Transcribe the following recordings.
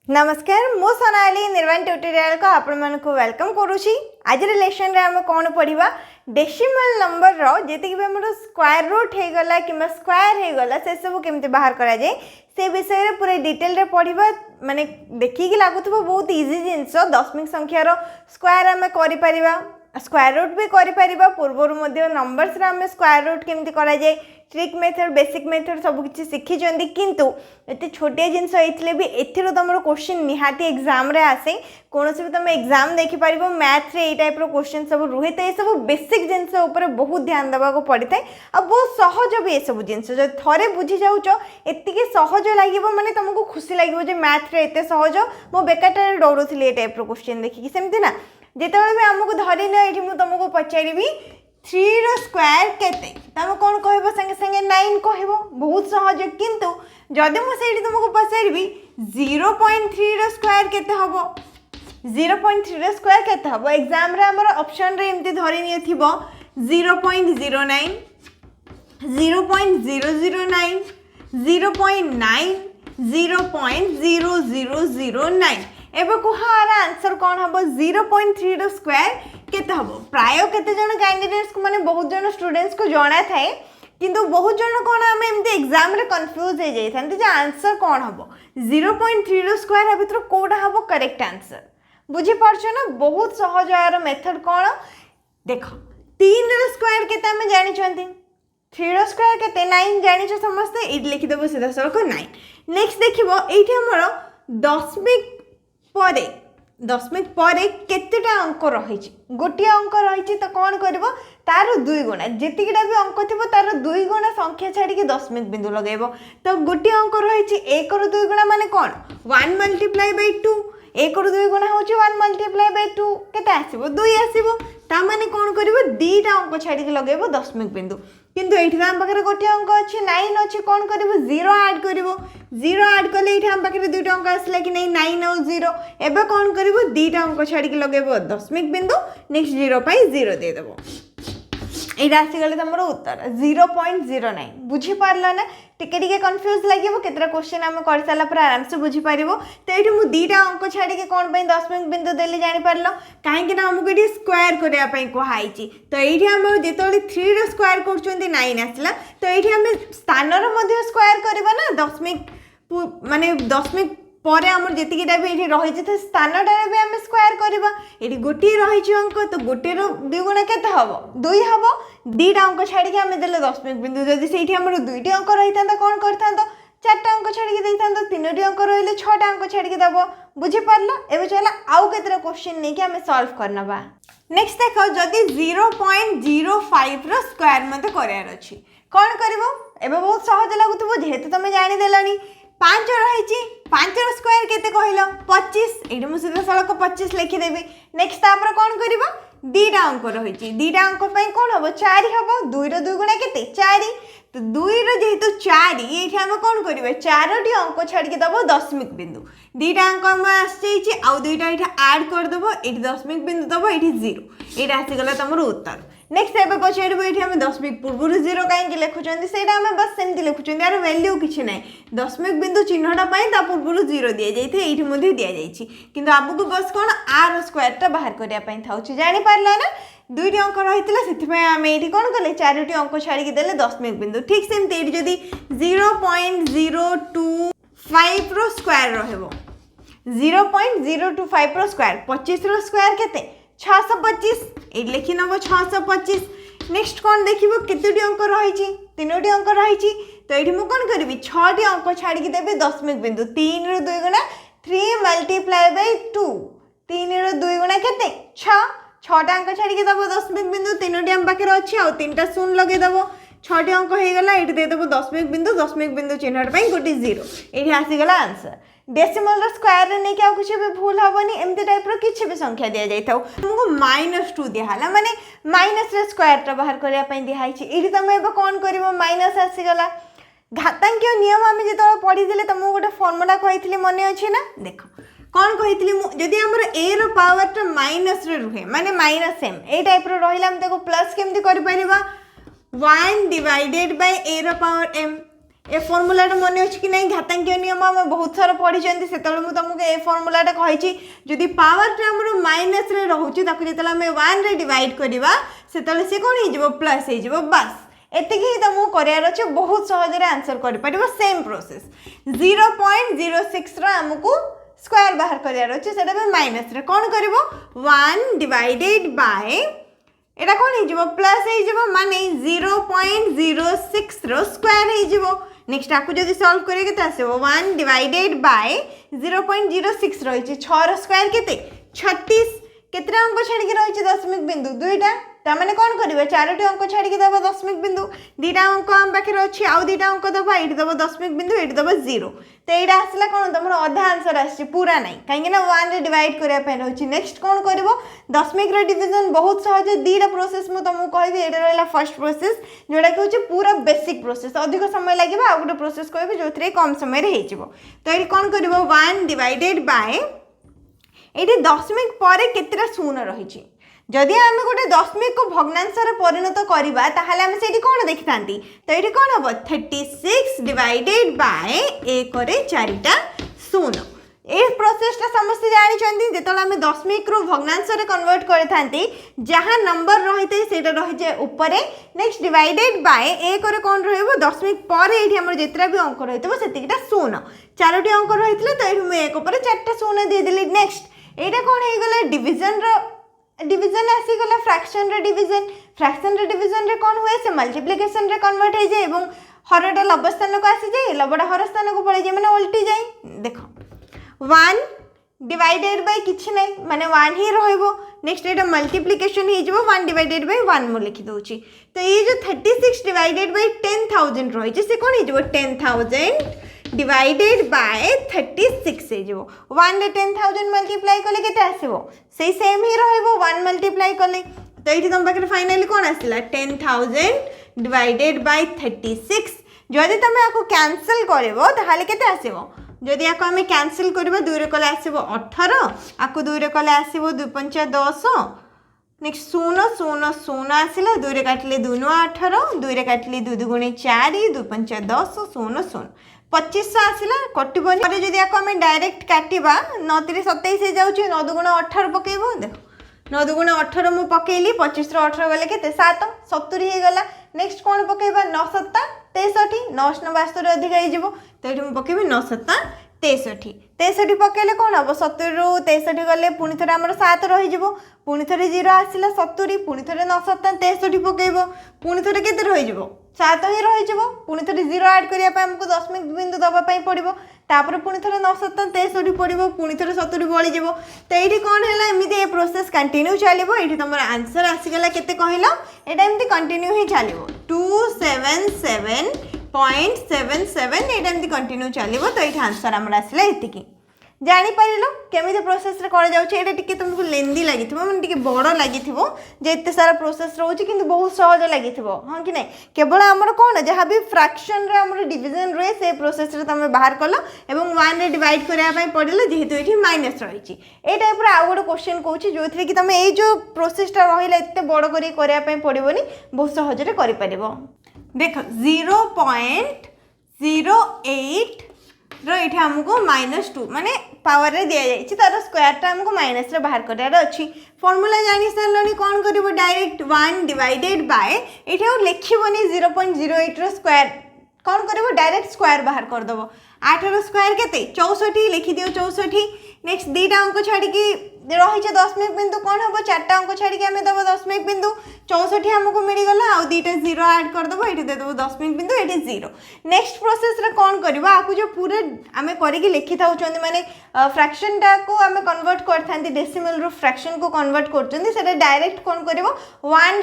नमस्कार मु सोनाली निर्वाण ट्यूटोरियल को आपण मानक वेलकम करुँची। आज लेसन रे हम कौन पढ़ा डेसिमल नंबर रो जेति कि हमर स्क्वायर रूट हे गला कि स्क्वायर हे गला से सब केमते बाहर करा जाए से विषय रे पूरा डिटेल रे पढ़ा माने देखि कि लागुथबो बहुत इजी जिंस दशमिक संख्या रो स्क्वायर हम करि परिबा स्क्वायर रूट भी करि परिबा पूर्वरु मध्ये नंबर्स रे हम स्क्वायर रूट केमते करा जाए ट्रिक मेथड बेसिक मेथड सब किछि सिखि जंदी किंतु एते छोटे जिंस होइतले भी एथिरो तमरो क्वेश्चन निहाती एग्जाम रे आसे कोनोसे भी तुम एग्जाम देखि परिबो मैथ रे ए टाइप रो क्वेश्चन सब रुहे त ए सब बेसिक जिंस ऊपर बहुत ध्यान देबा को पड़िଥାଏ आ बहुत सहज भी ए सब जिंस जो थरे बुझी जाउचो एतिके सहज लागिबो माने तुमको खुशी लागिबो जे मैथ रे एते सहज मो बेकाटा डौरुथली ए टाइप रो क्वेश्चन देखि कि सेमति ना जेतेबेले भी हमको धरिले एठी मु तुमको पचारिबी 3 रो स्क्वायर केते तम कोन कहबो संगे संगे 9 कहबो बहुत सहज किंतु जदि मु सेठी तुमको पचारिबी 0.3 रो स्क्वायर केते हबो 0.3 रो स्क्वायर केते हबो एग्जाम रे हमर ऑप्शन रे एमती धरि निय थिबो 0.09 0.009 0.9 0.0009 एबे कुहार आंसर कौन हम 0.3 रो स्क्वायर केते हम प्राय केते जन कैंडिडेट्स को माने बहुत जन स्टूडेंट्स को जाना थाए किंतु बहुत जन कौन आम एमती एग्जाम रे कंफ्यूज हो जाइथांती जे आंसर कौन हम 0.3 रो स्क्वायर भितर कोडा हम करेक्ट आंसर बुझी पारछो ना बहुत सहज यार मेथड कौन देखो 3 रो स्क्वायर केते हम जानि छंती 3 रो स्क्वायर केते 9 जानि छ समस्त इड लिखि देबो सीधा सड़क 9 नेक्स्ट देखिबो एठी हमर दशमिक पर केतेटा अंक रही गोटे अंक रही तो कौन कर तार 2 गुणा जीटा भी अंक थी तार 2 गुणा संख्या छाड़ी दशमिक बिंदु लगेब तो गोटे अंक रही 1 रू 2 गुणा माने कौन 1 मल्टीप्लाई बाय 2 1 रू 2 गुणा होची 1 मल्टीप्लाई बाय 2 केते आसीबो 2 आसीबो ता माने कौन करिवो दीटा अंक छाड़ी लगेब दशमिक बिंदु किंतु एठी हम पाखरे गोटे अंक अछि 9 अछि कोन करिवो 0 ऐड करिवो 0 ऐड कले एठी हम पाखरे दुटा अंक आसला कि नहीं 9 और 0 एबे कोन करिवो दीटा अंक छाड़ी लगेबो दशमिक बिंदु नेक्स्ट 0 पाई 0 दे देबो एटा आसी गले तमरो उत्तर 0.09 बुझी पारला ना टिके टिके कंफ्यूज लागिबो केतरा क्वेश्चन हम कर साला पर आराम से बुझी पारिबो तो एठी मु दीटा अंक छाड़ी के कोन पई दशमिक बिंदु देले जानि पारलो काहे कि ना हमको एठी स्क्वायर करिया पई कोहाइची तो एठी हम जेतोले 3 रो स्क्वायर करचोंती 9 आसला तो एठी हम स्थान रो मध्ये स्क्वायर करबा ना दशमिक माने दशमिक पर आमर जेतिकिटा भी ये रही थे स्थानटा भी आम स्क्वायर करवा ये गोटे रही अंक तो गोटे 2 गुणा केते हम 2 हम दीटा अंक छाड़ी आम देले दशमिक बिंदु जदि से दुईटी अंक रही था कौन करता 4टा अंक छाड़ी देता 3टी अंक रही 6टा अंक छाड़ी दब बुझी पारल एवं चला आउ केतरा क्वेश्चन नहीं कि आम सॉल्व करनबा नेक्स्ट देख जदि 0.05 रो स्क्वायर मते करार अछि कौन करबो एबे बहुत सहज लागुथबो जेहेतु तुम जानि देलनी 5 रही 5 रो स्क्वायर केते कहलो 25 एठी मु सीधा सड़क 25 लिखि देबी नेक्स्ट तापर कोन करबो दीटा अंक रही दीटा अंक पई कोन हबो 4 हबो 2 रो 2 गुणा केते 4 तो 2 रो जेहेतु 4 एठी हम कोन करबो 4टी अंक छाड़ी के दबो दशमिक बिंदु दीटा अंक हम आस जाईची आ दुईटा एठी ऐड कर दबो एठी दशमिक बिंदु दबो एठी 0 एटा आसी गला तमरो उत्तर नेक्स्ट एबे पछेडबो एठी हम दशमिक पूर्वरु 0 काहे कि लिखुचंदी सेटा हम बस सेमति लिखुचंदी यार वैल्यू किछि नै दशमिक बिंदु चिन्हटा पई ता पूर्वरु 0 दिया जाइथे एठी मध्ये दिया जाइछि किंतु आबुको बस कोन आर स्क्वायर टा बाहर करिया पई थाउछि जानि पारला ना दुईटी अंक रहितला सेति पई हम एठी कोन कले चारोटी अंक छाडी के देले दशमिक बिंदु ठीक सेमति एठी जदी 0.025 रो स्क्वायर रहबो 0.025 रो स्क्वायर 25 रो स्क्वायर केते 625 ए लिखि नबो 625 नेक्स्ट कोन देखिबो केतोटी अंक रहिछि 3टी अंक रहिछि तो एठी मु कोन करबी 6टी अंक छाडी के देबे दशमिक बिंदु 3 रो 2 गुणा 3 मल्टीप्लाई बाय 2 3 रो 2 गुणा केते 6टा अंक छाडी के दबो दशमिक बिंदु 3टी हम पाखे अछि आ 3टा शून्य लगे दबो 6टी अंक हे गला एठी दे देबो दशमिक बिंदु चिन्हट पई गोटी 0 एठी आसी गला आंसर डेसिमल रो स्क्वायर रे नै क्या कुछ भी भूल हबनी एमती टाइप रो किछ भी संख्या दिया जाइथाउ हमको -2 दिया हला माने माइनस रे स्क्वायर टा बाहर करिया पई दिया हाइछि एठी तमे एबे कोन करबो माइनस आसी गला घातांकीय नियम हम जेतो पढी दिले तमो गोटे फार्मूला कहितली मने अछि ना देखो कौन कहितली जदि हमर a रो पावर टा माइनस रे रुहे माने माइनस m ए टाइप रो रहिला हम देखो प्लस केमती करि परिबा 1 डिवाइडेड बाय a रो पावर m ए फॉर्मूलाटा मन अच्छी कि नहीं घातांकीय नियम आम बहुत सारा पढ़ी से तुमको ए फॉर्मूलाटा कही जदि पावरटा आमर माइनस रे रोचे जो आम 1 रे डिवाइड करवा से कौन हो प्लस हो बस एतिक ही तुमको करार अच्छे बहुत सहज आंसर कर सेम प्रोसेस 0.06 आमको स्क्वायर बाहर करार अच्छे से माइनस रे कौन कर 1 डिवाइडेड बाय एटा कौन हो प्लस हो माने 0.06 रो स्क्वायर हो नेक्स्ट आपको जब सॉल्व करेंगे तो आसो 1 डिवाइडेड बाय 0.06 रही 6 स्क्वायर केते 36 केतरा अंक छाड़ी रही दशमिक बिंदु दुईटा ताने कौन कर 4टी अंक छाड़ी दबा दशमिक बिंदु दीटा अंक आम पाखे अच्छी आउ दीटा अंक दबा ये दबा दशमिक बिंदु ये दबा 0 तो यहाँ आसला कौन तुम अधा आंसर आसी पूरा नहीं कहीं 1 रे डिवाइड करने रही नेक्स्ट कौन कर दशमिक डिविजन बहुत सहज दीटा प्रोसेस मुझे तुमको कहबी ये रहा फर्स्ट प्रोसेस जोटा कि हूँ पूरा बेसिक प्रोसेस अधिक समय लगे आ गोटे प्रोसेस कहबी जो कम समय हो तो ये कौन कर 1 डिवाइडेड बाय ये दशमिक पर केतटा शून्य रही जदि आम गोटे दशमिक को भग्नांशर परिणत करवा ताहले आम से कौन देखी था तो ये कौन हम 36 डिवाइडेड बाय 1 रे 4टा शून्य ये प्रोसेसटा समस्ते जानते जो आम दशमिक रु भग्नांशर कन्वर्ट करते जहाँ नंबर रही है रही जाए ऊपर नेक्स्ट डिवाइडेड बाय 1 रे कौन रही दशमिक पर ये जितना भी अंक रही है शून्य 4टी अंक रही तो ये मुझे 1 पर 4टा शून्य देदेली नेक्स्ट यहाँ कौन होगा डिविजन डिविजन आसीगला फ्रैक्शन रे डिविजन रे कौन हुए से मल्टीप्लिकेशन रे कन्वर्ट हो जाए और हरटा लब स्थान को आसी जाए लबड़ा हर स्थान को पड़े जाए मैंने उल्टी जाए देखो 1 डिवाइडेड बाय किछि नहीं माने 1 ही रहइबो नेक्स्ट एटा मल्टीप्लिकेशन हो जाबो 1 डिवाइडेड बाय 1 मु लिखि दोछि तो ये जो 36 डिवाइडेड बाय 10000 रही से कौन हो जाबो 10000 डिवाइडेड बाय 36 हो 1 रे 10000 मल्टीप्लाई कले केते आसीबो से सेम ही रहइबो 1 मल्टीप्लाई कले तो ये तुम पाखे फाइनली कौन आसला 10000 डिवाइडेड बाय 36 जदि तुम आपको कैंसिल करबो ताहाले केते आसीबो जदि आपको आम कैंसिल करबा 2 रे कले आसीबो 18 आपको 2 रे कले आसीबो 2 5 10 नेक्स्ट 0 0 0 आसला 2 रे काटले 2 9 18 2 रे काटले 2 2 गुणे 4 2 5 10 0 0 2500 आसला कटबनी जदि आपको आम डायरेक्ट काटिबा 9 3 27 हो जाउची 9 2 गुणे 18 पकेइबो देखो 9 2 गुणे 18 मु पकेइली 25 रो 18 गले केते 7 70 हे गला नेक्स्ट कोन पकेइबा 9 7 63 9 9 72 अधिक हो जिवो तो ये मुझे पकेबी 9 7 63 63 पकेले कौन हम 70 रु 63 गले पुणी थे आम 7 रही पुणी थे 0 आसला 70 पुणी थे 9 7 63 पकेब पुणी थे के रही 7 ही रही पुणी थे 0 आड करने आमको दशमिक बिंदु दवाई पड़ो तापर पुणी थे 9 7 63 पड़ो पुणी थे 70 बड़ी तो ये कौन है एमती प्रोसेस कंटिन्यू चलो ये तुम आंसर आसीगला के कहल यहाँ एमती कंटिन्यू ही चलो 277.77 ये एमती कंटिन्यू चलो तो ये आंसर आम आसला ये जापर केमी प्रोसेस कर तुमको लेंदी लगी मैंने बड़ लगी एत सारा प्रोसेस रोचे कि बहुत सहज लगी हाँ कि नहीं केवल आमर कौन जहाँ भी फ्रैक्शन रे डिविजन रहे से प्रोसेस तुम बाहर कल और 1 रे डिवाइड करने पड़े जेहेतु ये माइनस रही ये टाइप आउ गोटे क्वेश्चन कहूँ जो थी कि तुम ये जो प्रोसेसटा रहा एत बड़ करने पड़ोनी बहुत सहज कर देख 0.08 ये आमको -2 माने पावर रे दिया जाइए तार स्क्वायरटा आमको माइनस रे बाहर करार अच्छी फॉर्मूला जानी सारे कौन कर डायरेक्ट 1 डिवाइडेड बाय ये लिखबनी 0.08 रो स्क्वायर कौन कर डायरेक्ट स्क्वायर बाहर करदेव 8 रो स्क्वायर केते 64 लिखिदियो 64 नेक्स्ट 2टा अंक छाड़ी रही दशमिक बिंदु कौन हम 4टा अंक छाड़ी आम दब दशमिक बिंदु 64 आमको मिलगला आउ 2टा 0 आड करदेव ये देव दशमिक बिंदु ये 0 नेक्स्ट प्रोसेस रे कौन करवा आपको जो पूरा आम करके लिखि था माने फ्रैक्शन टा को आम कन्वर्ट करते डेसिमल रू फ्रैक्शन को कन्वर्ट कर डायरेक्ट कौन कर 1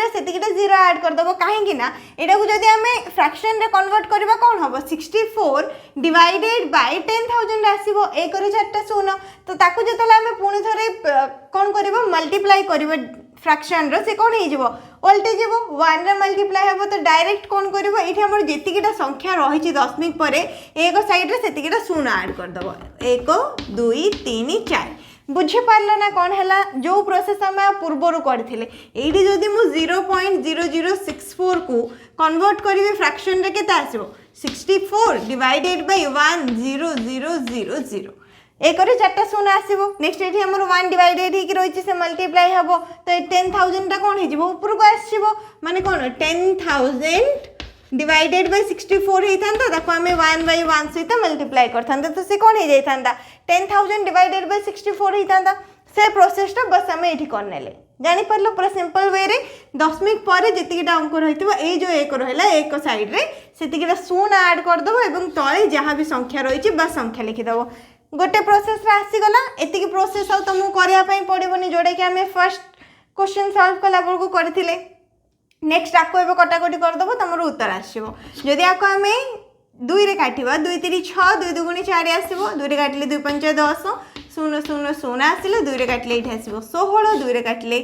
रे सेतिकिटा 0 आड करदेव कहीं यहाँ को जब आम फ्रैक्शन रे कन्वर्ट करवा कौन हम 64 डिवाइडेड बाय 10000 आसो 1 रे 4टा शून्य तो ताकू जो आम पुणी थे कौन कर मल्टीप्लाई कर फ्रैक्शन रो से कौन हो उल्टे जीव 1 रे मल्टीप्लाई हम तो डायरेक्ट कौन कर ये जीतिकीटा संख्या रही दशमिक पर एक साइड्रे से शून्य आड करदेव 1 2 3 4 बुझीपार ना कौन है जो प्रोसेस आम पूर्वर करते ये जदि मुझे 0.0064 को कन्वर्ट करी फ्रैक्शन रे केते आसो 64 डिवाइडेड बाय 10000 एक चार्टा शून्य आसो नेक्स्ट ये आम 1 डिवाइडेड हो रही से मल्टीप्लाई हम तो 10,000 टा कौन हो ऊपर को आसो माने कौन 10,000 डिवाइडेड बाय 64 होता ताको आम 1 by 1 सहित मल्टीप्लाई करता तो से कौन हो जाता 10,000 डिवाइडेड बाय 64 होता से प्रोसेसटा बस आम ये करने जापर पूरा सिंपल वे रे दशमिक पर जीटा अंक रही है जो एक रहा एक सैड्रे से शून्य आड करदेव और तले जहाँ भी संख्या रही बस संख्या लिखिदेव गोटे प्रोसेस आसीगला एतिकी प्रोसेस आउ तुमको करने पड़ोनी जोड़ा कि आम फर्स्ट क्वेश्चन सॉल्व कला बेलू करथिले नेक्स्ट आपको एवं कटाकटी करदेव तुम उत्तर आसो जदि आपको आम 2 रे काटिबा 2 3 6 2 2 गुणी 4 आसो 2 रे काटिले 2 5 10 0 0 0 आसिले 2 रे काटिले ये आसो 16 2 रे काटिले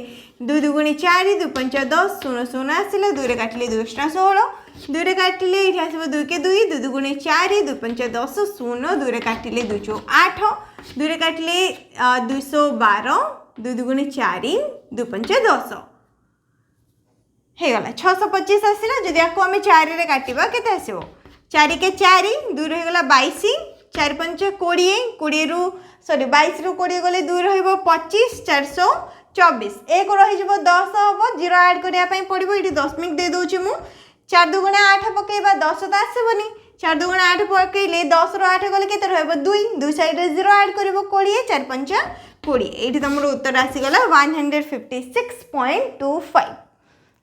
2 2 गुणी 4 2 5 10 0 0 आसिले 2 रे काटिले 2 16 2 रे काटिले ये आसो 2 के 2 2 2 गुणी 4 2 5 10 0 2 रे काटिले 2 4 8 2 रे काटिले 212 2 2 गुणी 4 2 5 10 हेगला 625 आसला जदि आपको आम 4 रे काटिबा केते आसीबो 4 के 4 2 रहीगला 22 4 5 20 20 रु सॉरी 22 रु 20 गले 2 रहिबो 25 424 एक रही 10 हम 0 ऐड करने पड़ो ये दशमिक दे दूची मु 4 2 गुणा 8 पकेबा 10 तो आसबनी 4 2 गुणा 8 पकेले 10 रु 8 गले केते रहबो 2 2 साइड रे 0 ऐड करिवो 20 4 5 20 एठी तमरो उत्तर आसीगला 156.25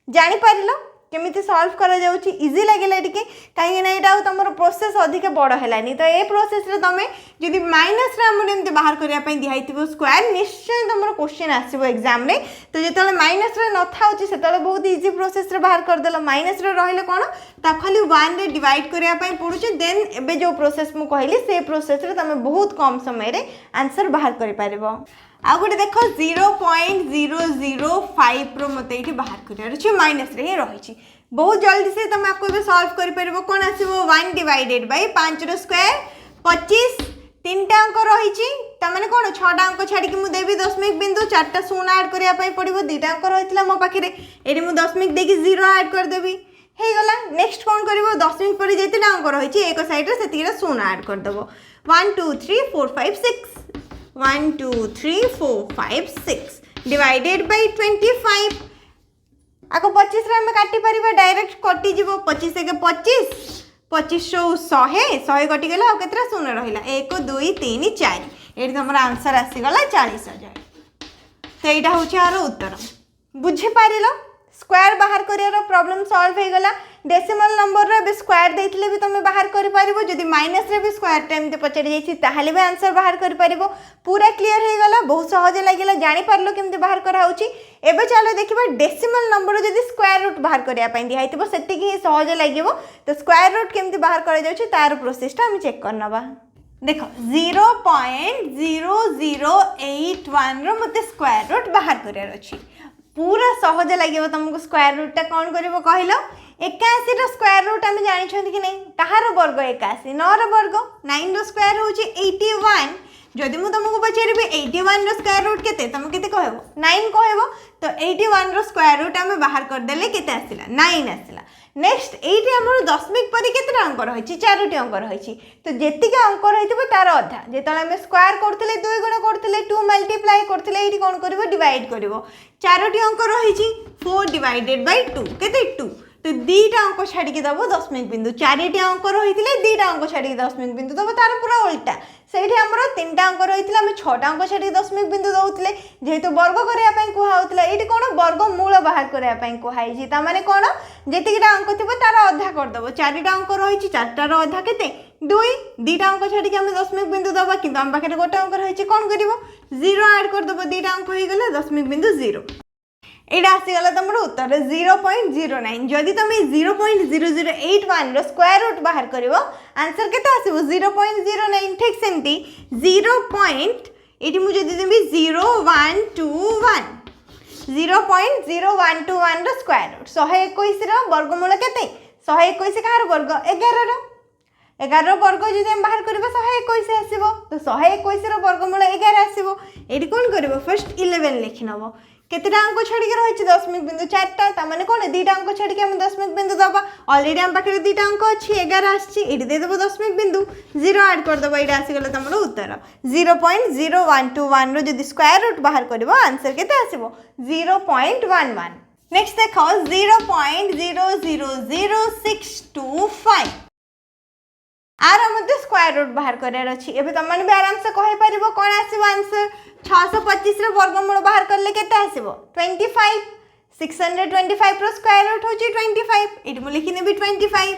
जानी पारिलो केमिति सॉल्व करा जाउची इजी लागेला टिके काहे ना एटा तुम प्रोसेस अधिक बड़ हेलानी तो ये प्रोसेस रे तमे जदि माइनस रे हमर एमति बाहर करिया पई दिहाइतिबो स्क्वायर निश्चय तुम क्वेश्चन आसीबो एग्जाम रे तो जेतले माइनस रे न थाउची सेतले बहुत इजी प्रोसेस रे बाहर कर देला माइनस रे रहले कोन ता खाली 1 रे डिवाइड करिया पई पडुची देन एबे जो प्रोसेस मु कहली से प्रोसेस रे तमे बहुत कम समय रे आंसर बाहर करि पारिबो आ गोटे देख 0.005 रो मत ये बाहर कर माइनस रे रही बहुत जल्दी से तुम आपको सॉल्व कर कौन आसो 1 डिवाइडेड बाय 5 रो स्क्वायर 25 3टा अंक रही मैंने कौन 6टा अंक छाड़ी मुझे देवी दशमिक बिंदु 4टा शून्य ऐड करने पड़ो 2टा अंक रही मो पाखे ये मुझे दशमिक देकी 0 ऐड करदेवी गला नेक्स्ट कौन कर दशमिक पर जितना अंक रही एक सैड्रे से शून्य ऐड करदेव 1 2 3 4 5 6 1 2 3 4 5 6 डिवाइडेड बाय 25 आको 25 रे हम काटी परिबा डायरेक्ट कटि जीवो 25 के 25 25 100 100 कटि गेला आ केतरा शून्य रहिला 1 2 3 4 एठी हमर आंसर आसी गला 40,000 तो एटा होछि आरो उत्तर बुझि पारिलो स्क्वायर बाहर करियारो प्रॉब्लम सॉल्व हो गला डेसिमल नंबर रे भी स्क्वायर देथिले भी तुम बाहर करि पारिबो जदि माइनस रे भी स्क्वायर टाइम ते पचड़ी जाइछि ताहाले भी आंसर बाहर करि पारिबो पूरा क्लियर हो गला बहुत सहज लागिला जानि पारलो केमते बाहर करा होछि एबे चलो देखिबा डेसिमल नंबर जदि स्क्वायर रूट बाहर करिया पई दिहाइतिबो सेति कि सहज लागिबो तो स्क्वायर रूट केमते बाहर करा जाउछि तार प्रोसेसटा हम चेक करनबा देखो 0.0081 रो मते स्क्वायर रूट बाहर करियार अछि पूरा सहज लगे तुमको स्क्वायर रूटा कौन कर कहल 81 रो स्क्वायर रूट आम जानी कि नहीं कहार वर्ग 81 9 रो वर्ग 9 रो स्क्वायर हूँ 81 जदि मुझे तुमको पचारि 81 रो स्क्वायर रूट केते तुम केते कहबो 9 कहबो तो 81 रो स्क्वायर रूट आम बाहर कर देले केते आसिला 9 आसिला नेक्स्ट एठी हमर दशमिक परि केते अंक रही 4टी अंक रही तो जेतिक अंक रही तार अधा जेतले हम स्क्वायर करथिले 2 गुण करथिले 2 मल्टीप्लाई करथिले एठी कोन करबो डिवाइड करबो 4टी अंक रही 4 डिवाइडेड बाय 2 केते 2 तो 2टा अंक छाड़ी के दबो दशमिक बिंदु 4टी अंक रही 2टा अंक छाड़ी दशमिक बिंदु दबो तार पूरा उल्टा सेठी हमरो 3टा अंक रही हम 6टा अंक छाड़ी दशमिक बिंदु दउतले जेहेतु वर्ग करिया पई कुहा होतला एठी कोन वर्ग मूल बाहर करिया पई कुहाई छि ता माने कोन जेतिकिटा अंक थिबो तार अधा कर दबो 4टा अंक रही 4टा रो अधा केते 2 2टा अंक छाड़ी हम दशमिक बिंदु दबा किंतु हम पाखे गोटे अंक रही कोन करिवो 0 ऐड कर दबो 2टा अंक होई गेला दशमिक बिंदु 0 एटा आसीगला तुम उत्तर 0.09 जदि तुम 0.0081 रो स्क्वायर रूट बाहर करिवो आंसर केते आसीबो 0.09 ठीक सेमती 0.एटी मु जदि देबी 0121 0.0121 रो स्क्वायर रूट 121 रो वर्गमूल केते 121 कहार वर्ग 11 रो 11 वर्ग जदि हम बाहर करबा 121 आसीबो तो 121 रो वर्गमूल 11 आसीबो एटी कोन करबो फर्स्ट 11 लिखि नबो केतेटा अंक छाड़ी रही दशमिक बिंदु 4टा ताने कौन 2टा अंक छाड़ी आम दशमिक बिंदु दबा अलरेडी आम पाखे 2टा अंक अच्छी 11 आसी देदेव दशमिक बिंदु 0 ऐड करदेव ये आसीगला तुम उत्तर 0.0121 रो स्क्वायर रूट बाहर कर आंसर केते आसीबो 0.11। नेक्स्ट देख 0.000625 आर मध्य स्क्वायर रूट बाहर करार अच्छी एबे तुम भी आराम से कहि परिबो कोन आसीबो आंसर 625 रो वर्गमूल बाहर करले केते आसीबो 25 625 रो स्क्वायर रूट होची 25 एटी मु लिखिने भी 25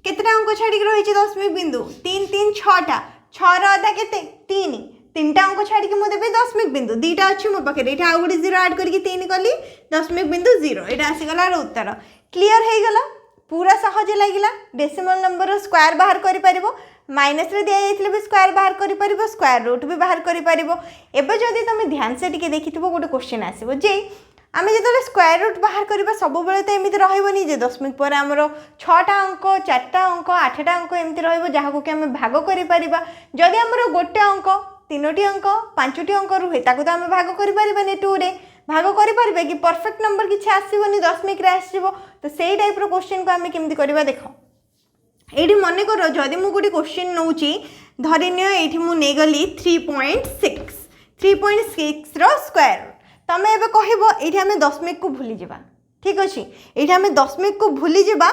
केतेटा अंक छाड़ी रही दशमिक बिंदु 3 3 6टा 6 रो आधा केते 3 3टा अंक छाड़ी मु देबे दशमिक बिंदु 2टा अछि मो पाखे एटा आ गुडी 0 ऐड करके 3 कली दशमिक बिंदु 0 एटा आसी गला उत्तर क्लियर हे गला पूरा सहज लगिला डेसिमल नंबर स्क्वायर बाहर करि परिबो माइनस रे दिया जाइथिले भी स्क्वायर बाहर करि परिबो स्क्वायर रूट भी बाहर करि परिबो एबे जदी तुम ध्यान से टिके देखिथिबो गोटे क्वेश्चन आसीबो जे आमे जेतले स्क्वायर रूट बाहर करबा सब बेले तो एमिति रहइबोनी जे दशमिक पर हमरो 6टा अंक 4टा अंक 8टा अंक एमिति रहइबो जाहाको कि हमें भाग करि परिबा जदी हमरो गोटे अंक 3टी अंक 5टी अंक रुहे ताको तो हमें भाग करि परिबानी 2 रे भाग करें कि परफेक्ट नंबर किसी आसबनी दशमिक आसो तो सही टाइप क्वेश्चन को आम केमती करवा देख ये मन कर जदि मुझे गोटे क्वेश्चन नौ धरीनि ये मुझे गली 3.6 रो स्क्वायर तुम ए कह आम दशमिक को भूली जा ठीक अच्छे ये आम दशमिक को भूली जा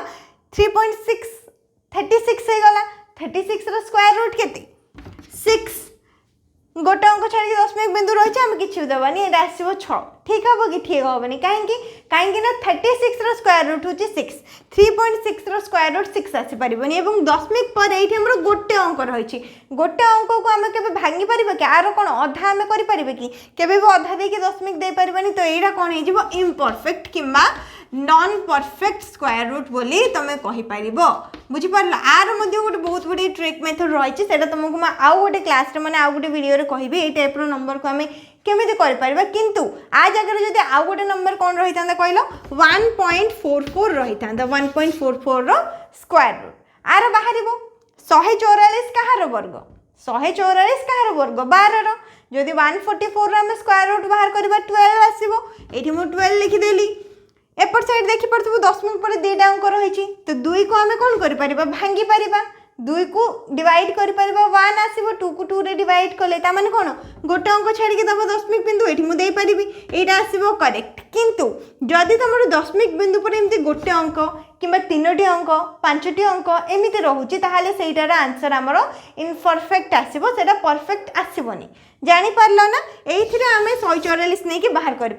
3.6 36 हो गला 36 रो स्क्वायर रूट केते 6 गोटे अंक छाड़ी दशमिक बिंदु रही आम कि देवानी ये आसो 6 ठीक हम कि ठीक हेनी कहीं कहीं 36 रो स्क्वायर रूट हूँ 6 3.6 रो स्क्वायर रूट 6 आसीपारे और दशमिक पर ये गोटे अंक रही गोटे अंक को आम के भांगी पार कि आर कौन अधा आम करें कि केवे भी अधा देकी दशमिक दे पारबानी तो यहाँ कौन हो इम्परफेक्ट कि नॉन परफेक्ट स्क्वायर रूट बोली तुम कहीपर बुझीपार आर गोटे बहुत बड़ी ट्रिक मेथड रही है तुमको मैं आउ गोटे क्लास मैंने आउ गोटे वीडियो कहि ये टाइप नंबर को आम केमी कर किंतु आ जगह जब आउ गोटे नंबर कौन रही था कहल 1.44 रही था 1.44 रो स्क्वायर रूट आर बाहर 144 कहार वर्ग 144 कहार वर्ग 12 जदि 144 आम स्क्वायर रूट बाहर करवा 12 आसो ये मुझे 12 लिखिदेली एपट साइड देखी पार्थ दशमिक पर 2टा अंक रही तो 2 को आम कौन कर भांगी पार 2 को डिवाइड कर 1 आसो 2 को 2 रे डिवाइड कले ताने कौन गोटे अंक छाड़ी दब दशमिक बिंदु ये मुझे पारि यहाँ आसो करेक्ट किंतु जदि तुम दशमिक बिंदु पर एमती गोटे अंक कि 3टी अंक 5टी अंक एमती रोचे ताहले सेटार आंसर आमर इनपरफेक्ट आसो से परफेक्ट आसबनी जापार ना ये आम 144 नहीं बाहर कर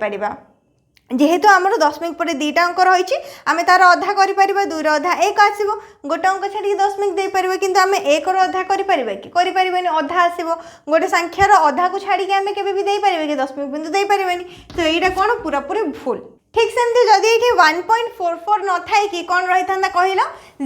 जेहेतु आमर दशमिक पर 2टा अंक रही आम तार अधा कर 2 अधा 1 आसो गोटे अंक छाड़ी दशमिक दे पार कि आम 1 अधा करें कि अधा आसो गोटे संख्यार अधा को छाड़ी आम के कि दशमिक बिंदु दे पारे तो यहाँ कौन पूरा पूरी भूल ठीक सेमती जदि ये 1.44 न था कि कौन रही था कहल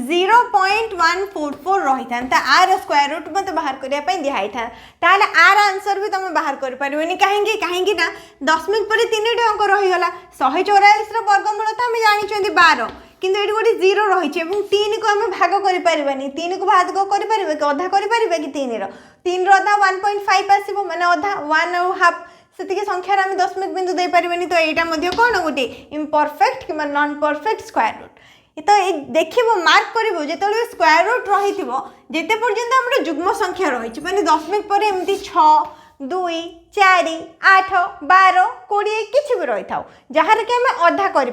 0.144 रही था आर स्क्वायर रूट मत बाहर करने दिखाई था ताल आर आंसर भी तुम बाहर कर पारे कहीं ना दशमिक पर 3टी अंक रहीगला 144 वर्गमूल तो आम जानी 12 किंतु ये गोटे 0 रही 3 को आम भाग कर 3 को भाग कर कि अधा कर कि 3 अधा 1.5 आसो माने अधा 1.5 से संख्यार आम दशमिक बिंदु दे पारे तो यहाँ कौन गोटे इम्परफेक्ट कि नॉन परफेक्ट स्क्वायर रूट तो ये देख मार्क कर जो स्क्वायर रूट रही जिते पर्यंत आम जुग्म संख्या रही मैंने दशमिक पर एमती 6 2 4 8 12 20 किसी भी रही था जार कि आम अधा कर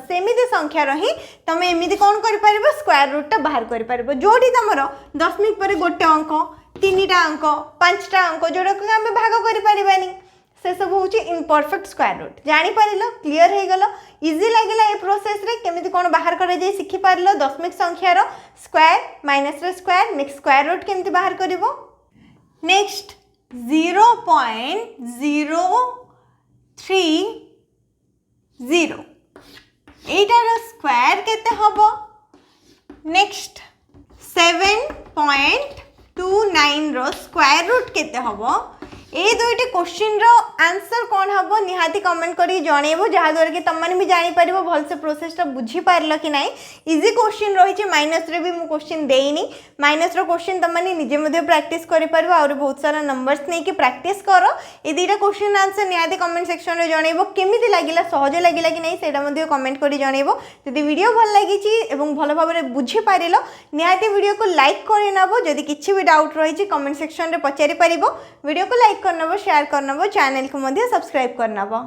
सेमती संख्यार ही तुम एमती कौन कर स्क्वायर रूटा बाहर कर जो तुम दशमिक पर गोटे अंक 3टा अंक 5टा अंक जोड़ा को आम भाग कर से सब हूँ इम्परफेक्ट स्क्वायर रूट जापर क्लीयर हो गल इजी लगे ये प्रोसेस रे केमिति कौन बाहर कर शिखिपार दशमिक संख्यार स्क्वायर माइनस रो स्क्वायर नेक्स्ट स्क्वायर रूट केमिति बाहर कर नेक्स्ट 0.030 एटार स्क्वायर केते हबो नेक्स्ट 7.29 रो स्क्वायर रूट केते हबो ये दुईटी क्वेश्चन रो आंसर कौन हम निहाती कमेंट करी जनइबो जहाँद्वारा कि तुम मैंने भी जापर भलसे प्रोसेसटा बुझीपार कि ना। इजी क्वेश्चन रही माइनस रे भी मुझे क्वेश्चन देनी माइनस रो क्वेश्चन तुम मैंने निजे प्रैक्टिस कर और बहुत सारा नंबर्स नहीं कि प्रैक्टिस कर। ये दुईटा क्वेश्चन आंसर निहाती कमेंट सेक्शन में जनइबो केमिति लागिला सहज लागिला कि नहीं सेटा कमेंट करी जनइबो। जदि वीडियो भल लगी भल भाव में बुझीपार निहाती वीडियो को लाइक कर नब जदि किसी भी डाउट रही कमेंट सेक्शन में पचारि पारिबो वीडियो को लाइक करनबो शेयर करनबो चैनल को सब्सक्राइब करनबो।